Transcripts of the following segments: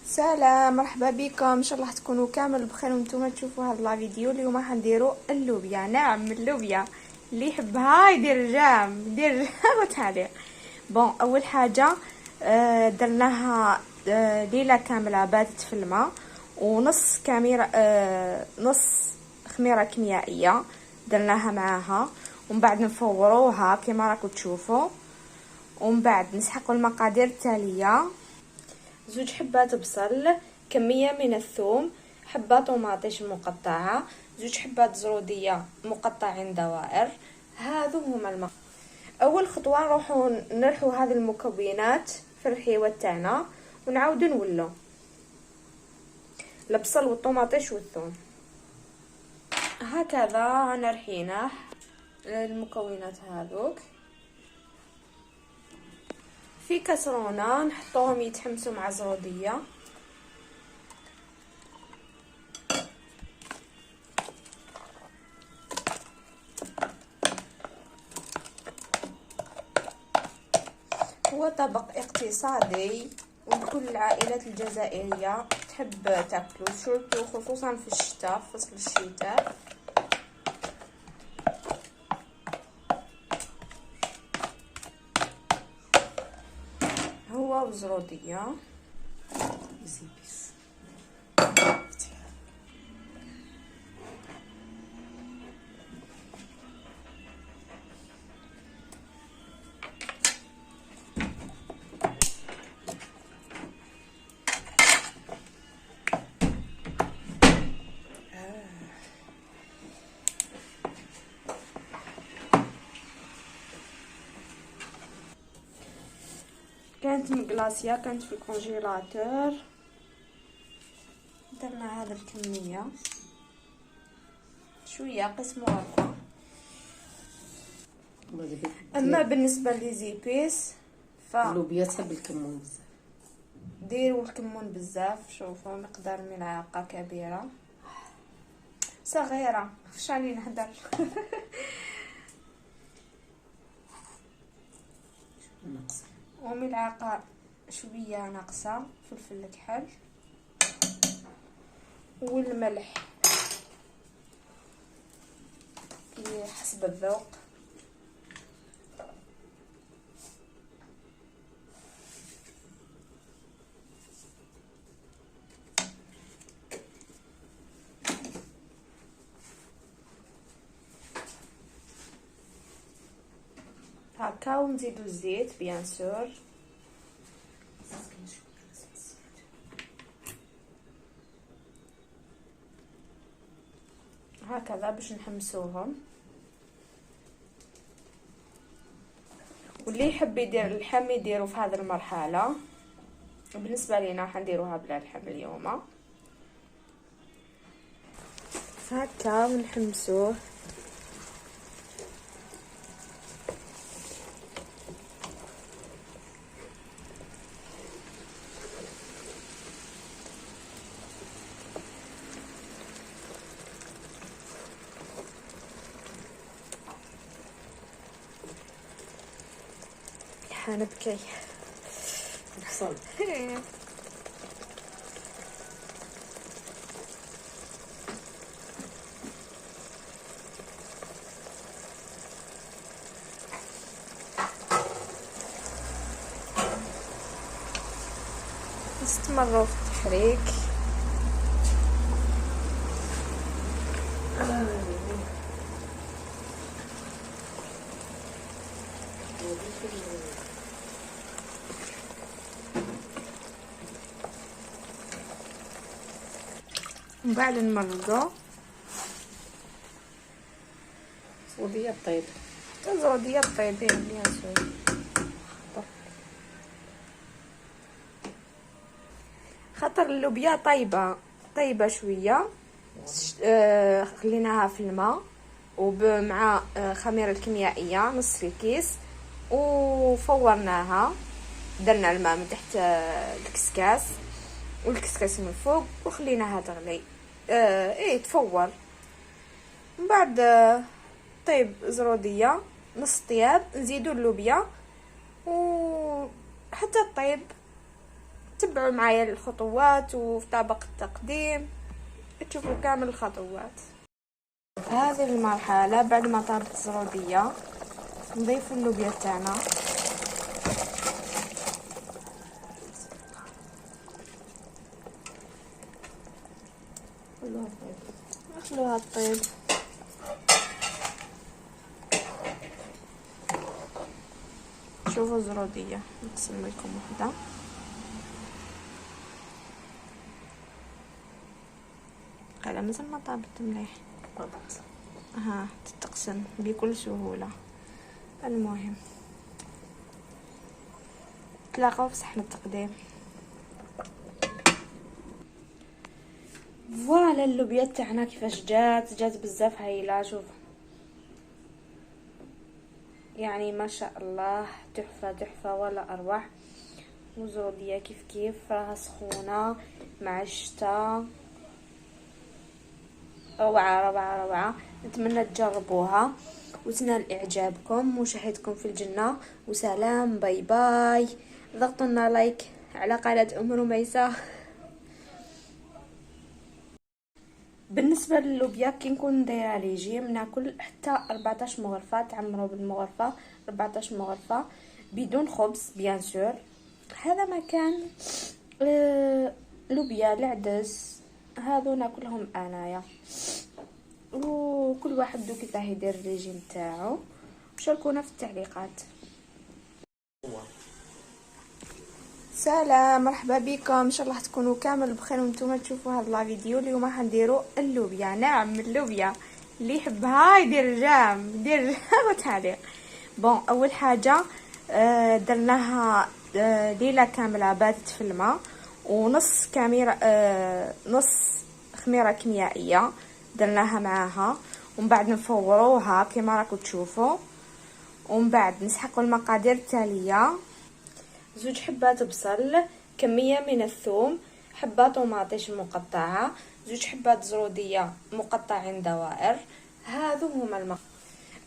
سلام، مرحبا بكم. ان شاء الله تكونوا كامل بخير وانتم تشوفوا هذا الفيديو. اليوم حنديروا اللوبيا. نعم، اللوبيا اللي يحبها يدير يدير وتعليق. بون، اول حاجه درناها ليله كامله باتت في الماء، ونص كاميرا نص خميره كيميائيه درناها معاها، ومن بعد نفوروها كما راكم تشوفوا. ومن بعد نسحقوا المقادير التاليه: 2 حبات بصل، كمية من الثوم، حبة طماطيش مقطعة، 2 حبات زرودية مقطعين دوائر. هذو هما اول خطوة نروحو نرحو هذه المكونات في الحيوة تاعنا، ونعاودو نولو البصل والطماطيش والثوم. هكذا نرحيناه المكونات هذوك في كسرونه، نحطوهم يتحمسوا مع الزروديه. هو طبق اقتصادي وكل العائلات الجزائريه تحب تاكلو، سورتو خصوصا في الشتاء، في فصل الشتاء. هو وزروديه كانت مقلاصيه، كانت في الكونجيلاتور. درنا هذا الكميه شويه قسموا هكا. اما بالنسبه لزيبيس اللوبيا تحب الكمون بزاف، ديروا الكمون بزاف. شوفوا مقدار ملعقه كبيره صغيره، خشاني نهدر. وملعقه شويه ناقصه فلفل كحل، والملح حسب الذوق. هكا، ونزيدو الزيت بيان سور. هكذا باش نحمسوهم. واللي يحب يدير اللحم يديروا في هذه المرحله. بالنسبه لينا حنديروها بلا لحم اليوم. هكا ونحمسوه. حنبكي البصل. نستمروا في التحريك. من بعد نمرقو زرودية الطيب، زرودية الطيبين بيان سور. خاطر اللوبيا طيبه شويه. خليناها في الماء ومع خميره الكيميائيه نص الكيس، وفورناها. درنا الماء من تحت الكسكاس والكسكاس من فوق، وخليناها تغلي. تفور. من بعد طيب زروديه نص طياب، نزيدو اللوبيا وحتى الطيب تبعوا معايا الخطوات وفي طبق التقديم تشوفوا كامل الخطوات. في هذه المرحلة بعد ما طابت الزرودية نضيف اللوبيا تاعنا. نخلوها تطيب. شوفوا الزرودية نقسم لكم وحدة. قال مازال ما طابت مليح. ها تتقسم بكل سهولة. المهم تلاقاو في صحن التقديم. فوالا اللوبيا تاعنا كيفاش جات بزاف هايله. شوف يعني ما شاء الله تحفه ولا اروع. وزروديه كيف راها سخونه مع الشتا. روعه. نتمنى تجربوها وتنال اعجابكم. مشاهدكم في الجنه وسلام. باي باي. ضغطوا لنا لايك على قناه ام رميسه. بالنسبه للوبيا كي نكون دايره ريجيم ناكل حتى 14 مغرفه. تعمروا بالمغرفه 14 مغرفه بدون خبز بيان سور. هذا مكان لوبيا العدس هذو ناكلهم انايا. وكل واحد كيفاه يدير الريجيم تاعو. شاركونا في التعليقات. سلام مرحبا بكم. ان شاء الله تكونوا كامل بخير وانتم تشوفوا هذا لا فيديو. اليوم حنديروا اللوبيا. نعم اللوبيا اللي يحبها يدير جام وتعليق. بون اول حاجه درناها ليله كامله باتت في الماء ونص كاميرا نص خميره كيميائيه درناها معاها. ومن بعد نفوروها كما راكم تشوفوا. ومن بعد نسحقوا المقادير التاليه: 2 حبات بصل، كمية من الثوم، حبة طماطيش مقطعة، 2 حبات زرودية مقطعين دوائر. هذو هما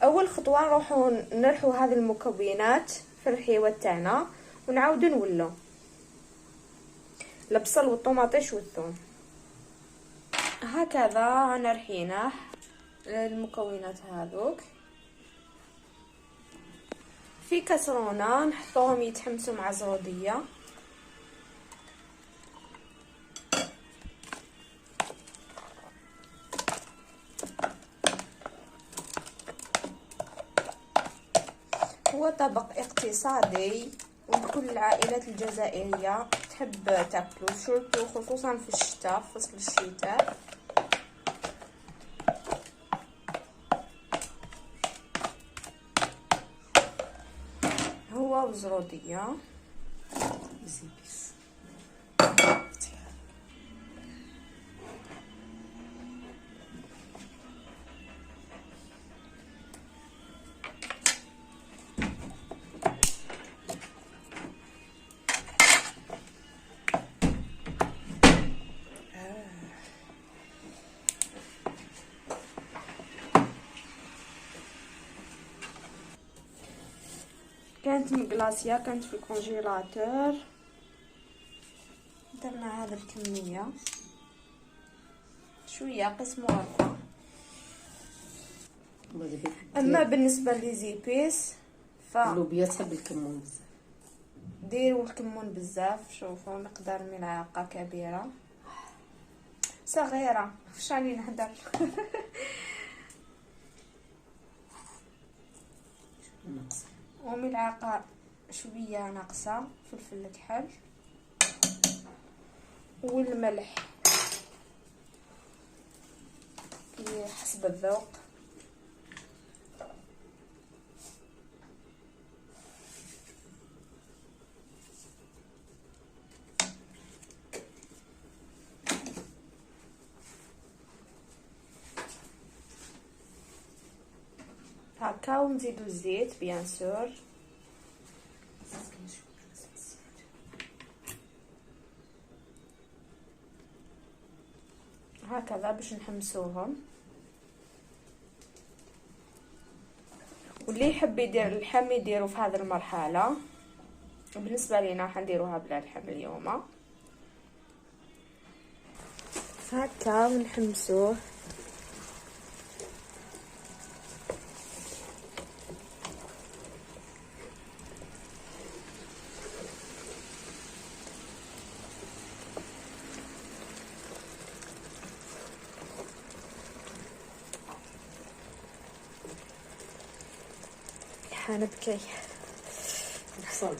اول خطوة نروحوا نرحوا هذه المكونات في الحيوة تاعنا ونعاودو نولو البصل والطماطيش والثوم. هكذا نرحيناه المكونات هذوك في كسرونه نحطوهم يتحمسوا مع الزروديه. هو طبق اقتصادي وكل العائلات الجزائريه تحب تاكلو شورتو خصوصا في الشتاء في فصل الشتاء. هو وزروديه زيبيس. كانت مقلاصيه كانت في الكونجيلاتور. درنا هذا الكميه شويه قسم غرفه. اما بالنسبه لزيبيس اللوبيا تحب الكمون بزاف. ديروا الكمون بزاف. شوفوا مقدار ملعقه كبيره صغيره واش راني نهدر. وملعقه شويه ناقصه فلفل كحل والملح حسب الذوق. هكا ونزيدو الزيت بيان سور. هكذا باش نحمسوهم. واللي يحب يدير اللحم يديروا في هذه المرحله. بالنسبه لينا حنديروها بلا لحم اليوم. هكا ونحمسوه. حنبكي. بصل.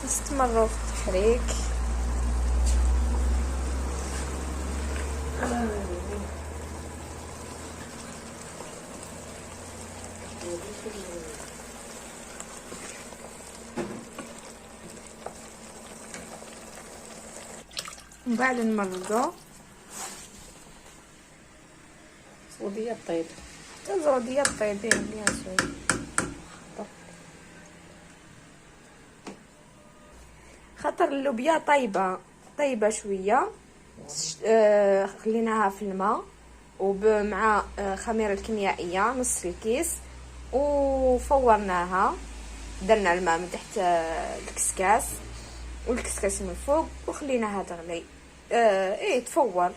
استمروا في التحريك. ومن بعد نمرقو زودية طيب. زودية طيبين بيان سور. خاطر اللوبيا طيبة شوية. خليناها في الماء ومع خميرة الكيميائية نص الكيس، وفورناها. درنا الماء من تحت الكسكاس والكسكاس من فوق، وخليناها تغلي. تفور.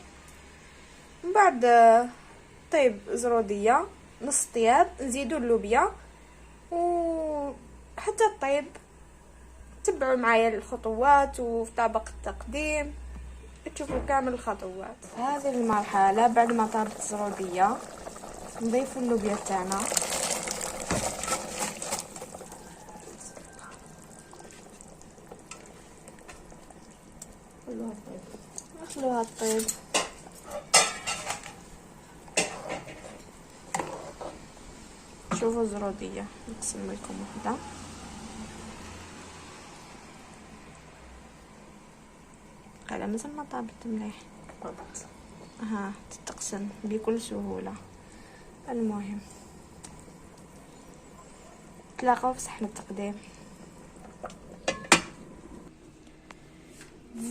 من بعد طيب زرودية نص طياب، نزيدو اللوبيا وحتى الطيب. تبعوا معايا الخطوات وفي طبق التقديم تشوفوا كامل الخطوات. هذه المرحلة بعد ما طابت الزرودية نضيفوا اللوبيا تاعنا. نخلوها تطيب. شوفوا الزرودية نقسم لكم وحدة. قال مازال ما طابت مليح. طابت. تتقسم بكل سهولة. المهم تلاقوا في صحن التقديم.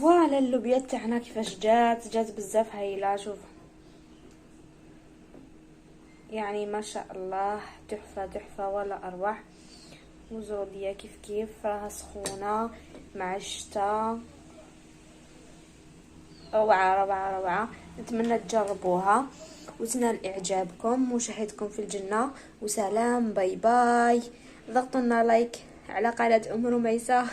فوالا اللوبيا تاعنا كيفاش جات بزاف هايله. شوف يعني ما شاء الله تحفه ولا اروع. وزروديه كيف راها سخونه مع الشتا. روعه. نتمنى تجربوها وتنال اعجابكم وشهيتكم في الجنه. وسلام، باي باي. ضغطوا لنا لايك على قناه ام رميسه.